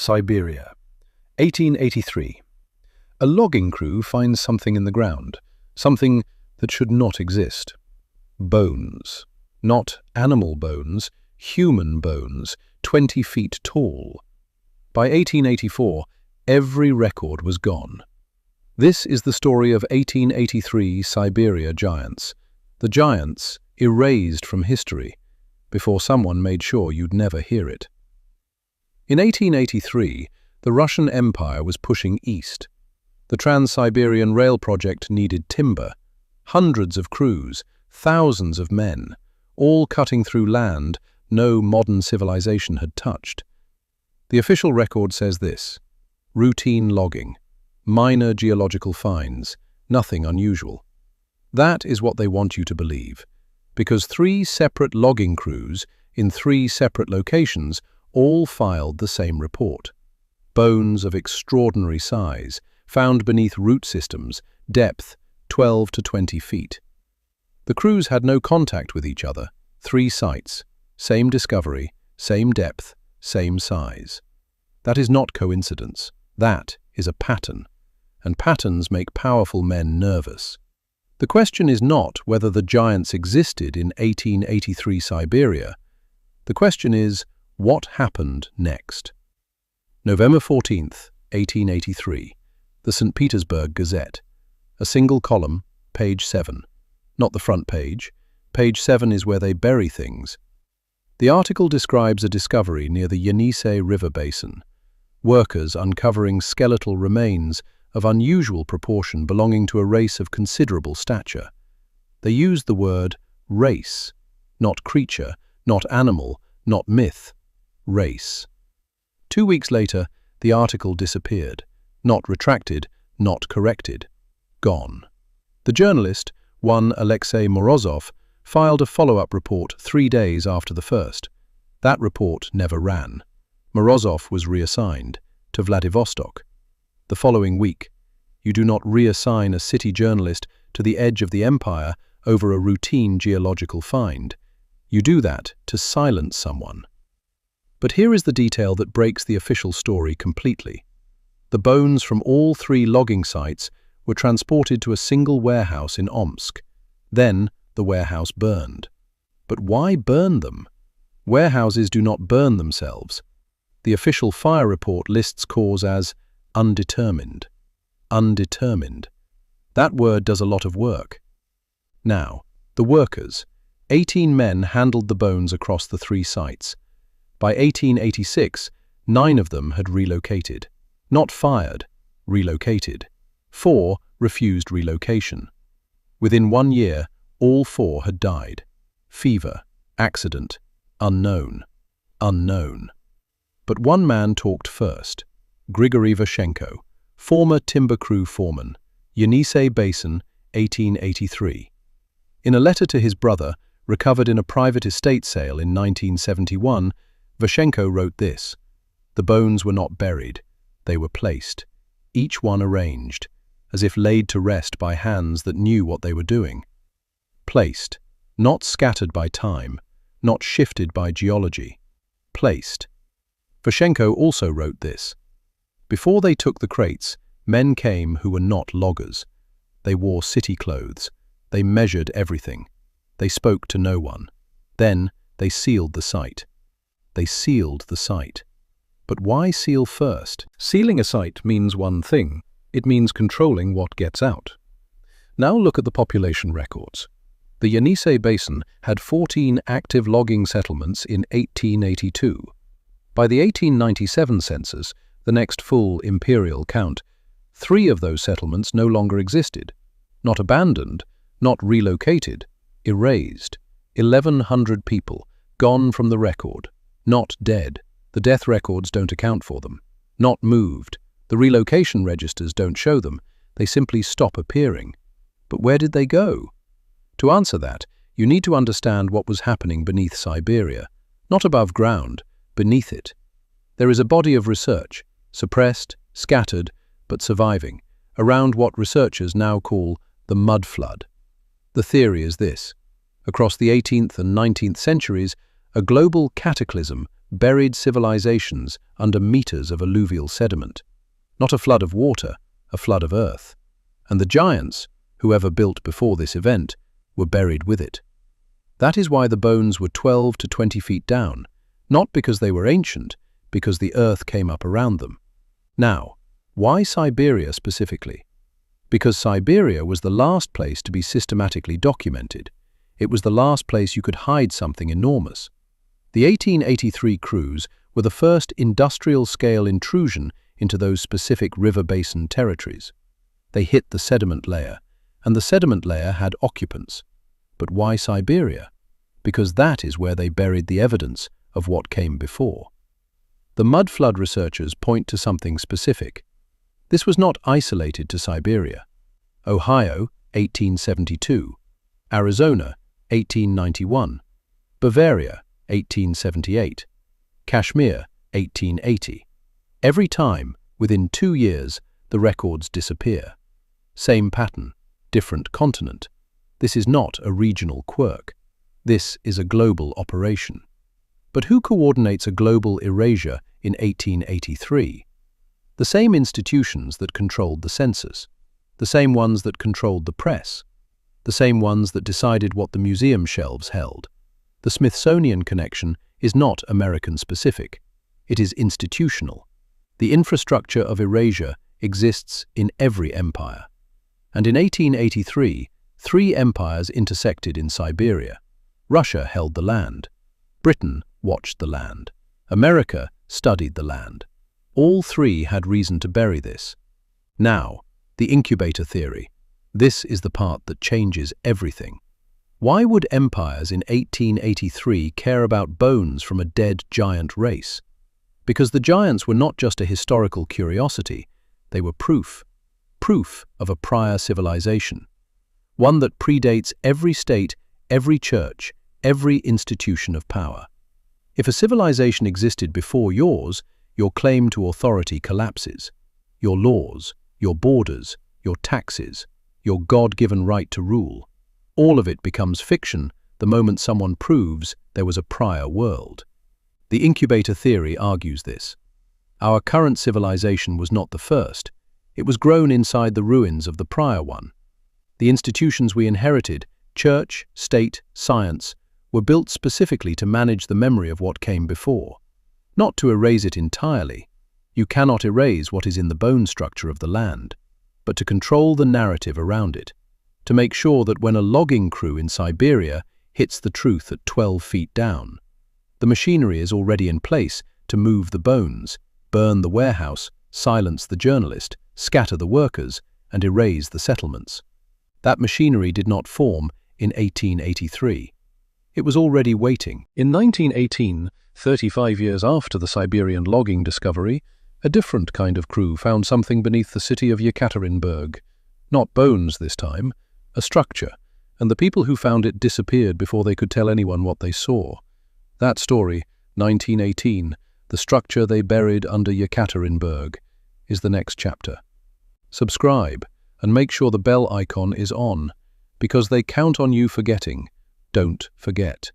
Siberia, 1883. A logging crew finds something in the ground, something that should not exist. Bones. Not animal bones, human bones, 20 feet tall. By 1884, every record was gone. This is the story of 1883 Siberia giants. The giants erased from history before someone made sure you'd never hear it. In 1883, the Russian Empire was pushing east. The Trans-Siberian Rail project needed timber, hundreds of crews, thousands of men, all cutting through land no modern civilization had touched. The official record says this: routine logging, minor geological finds, nothing unusual. That is what they want you to believe, because 3 separate logging crews in 3 separate locations all filed the same report. Bones of extraordinary size, found beneath root systems, depth 12 to 20 feet. The crews had no contact with each other. 3 sites, same discovery, same depth, same size. That is not coincidence. That is a pattern. And patterns make powerful men nervous. The question is not whether the giants existed in 1883 Siberia. The question is, what happened next? November 14th, 1883. The St. Petersburg Gazette. A single column, page 7. Not the front page. Page 7 is where they bury things. The article describes a discovery near the Yenisei River basin. Workers uncovering skeletal remains of unusual proportion belonging to a race of considerable stature. They used the word race, not creature, not animal, not myth. Race. 2 weeks later, the article disappeared. Not retracted, not corrected. Gone. The journalist, one Alexei Morozov, filed a follow-up report 3 days after the first. That report never ran. Morozov was reassigned to Vladivostok. The following week, you do not reassign a city journalist to the edge of the empire over a routine geological find. You do that to silence someone. But here is the detail that breaks the official story completely. The bones from all 3 logging sites were transported to a single warehouse in Omsk. Then the warehouse burned. But why burn them? Warehouses do not burn themselves. The official fire report lists cause as undetermined. Undetermined. That word does a lot of work. Now, the workers. 18 men handled the bones across the 3 sites. By 1886, 9 of them had relocated. Not fired, relocated. 4 refused relocation. Within 1 year, all 4 had died. Fever, accident, unknown, unknown. But one man talked first. Grigory Vashenko, former timber crew foreman, Yenisei Basin, 1883. In a letter to his brother, recovered in a private estate sale in 1971, Vashenko wrote this: the bones were not buried, they were placed, each one arranged, as if laid to rest by hands that knew what they were doing. Placed, not scattered by time, not shifted by geology. Placed. Vashenko also wrote this: before they took the crates, men came who were not loggers. They wore city clothes. They measured everything. They spoke to no one. Then they sealed the site. They sealed the site. But why seal first? Sealing a site means one thing. It means controlling what gets out. Now look at the population records. The Yenisei Basin had 14 active logging settlements in 1882. By the 1897 census, the next full Imperial count, 3 of those settlements no longer existed. Not abandoned, not relocated, erased. 1,100 people, gone from the record. Not dead. The death records don't account for them. Not moved. The relocation registers don't show them. They simply stop appearing. But where did they go? To answer that, you need to understand what was happening beneath Siberia. Not above ground, beneath it. There is a body of research, suppressed, scattered, but surviving, around what researchers now call the mud flood. The theory is this: across the 18th and 19th centuries, A global cataclysm buried civilizations under meters of alluvial sediment. Not a flood of water, a flood of earth. And the giants, whoever built before this event, were buried with it. That is why the bones were 12 to 20 feet down, not because they were ancient, because the earth came up around them. Now, why Siberia specifically? Because Siberia was the last place to be systematically documented. It was the last place you could hide something enormous. The 1883 crews were the first industrial-scale intrusion into those specific river basin territories. They hit the sediment layer, and the sediment layer had occupants. But why Siberia? Because that is where they buried the evidence of what came before. The mudflood researchers point to something specific. This was not isolated to Siberia. Ohio, 1872. Arizona, 1891. Bavaria, 1878. Kashmir, 1880. Every time, within 2 years, the records disappear. Same pattern, different continent. This is not a regional quirk. This is a global operation. But who coordinates a global erasure in 1883? The same institutions that controlled the census, the same ones that controlled the press, the same ones that decided what the museum shelves held. The Smithsonian connection is not American-specific. It is institutional. The infrastructure of erasure exists in every empire. And in 1883, 3 empires intersected in Siberia. Russia held the land. Britain watched the land. America studied the land. All 3 had reason to bury this. Now, the incubator theory. This is the part that changes everything. Why would empires in 1883 care about bones from a dead giant race? Because the giants were not just a historical curiosity, they were proof of a prior civilization. One that predates every state, every church, every institution of power. If a civilization existed before yours, your claim to authority collapses. Your laws, your borders, your taxes, your God-given right to rule. All of it becomes fiction the moment someone proves there was a prior world. The incubator theory argues this. Our current civilization was not the first. It was grown inside the ruins of the prior one. The institutions we inherited, church, state, science, were built specifically to manage the memory of what came before, not to erase it entirely. You cannot erase what is in the bone structure of the land, but to control the narrative around it, to make sure that when a logging crew in Siberia hits the truth at 12 feet down, the machinery is already in place to move the bones, burn the warehouse, silence the journalist, scatter the workers, and erase the settlements. That machinery did not form in 1883. It was already waiting. In 1918, 35 years after the Siberian logging discovery, a different kind of crew found something beneath the city of Yekaterinburg. Not bones this time, a structure, and the people who found it disappeared before they could tell anyone what they saw. That story, 1918, the structure they buried under Yekaterinburg, is the next chapter. Subscribe and make sure the bell icon is on, because they count on you forgetting. Don't forget.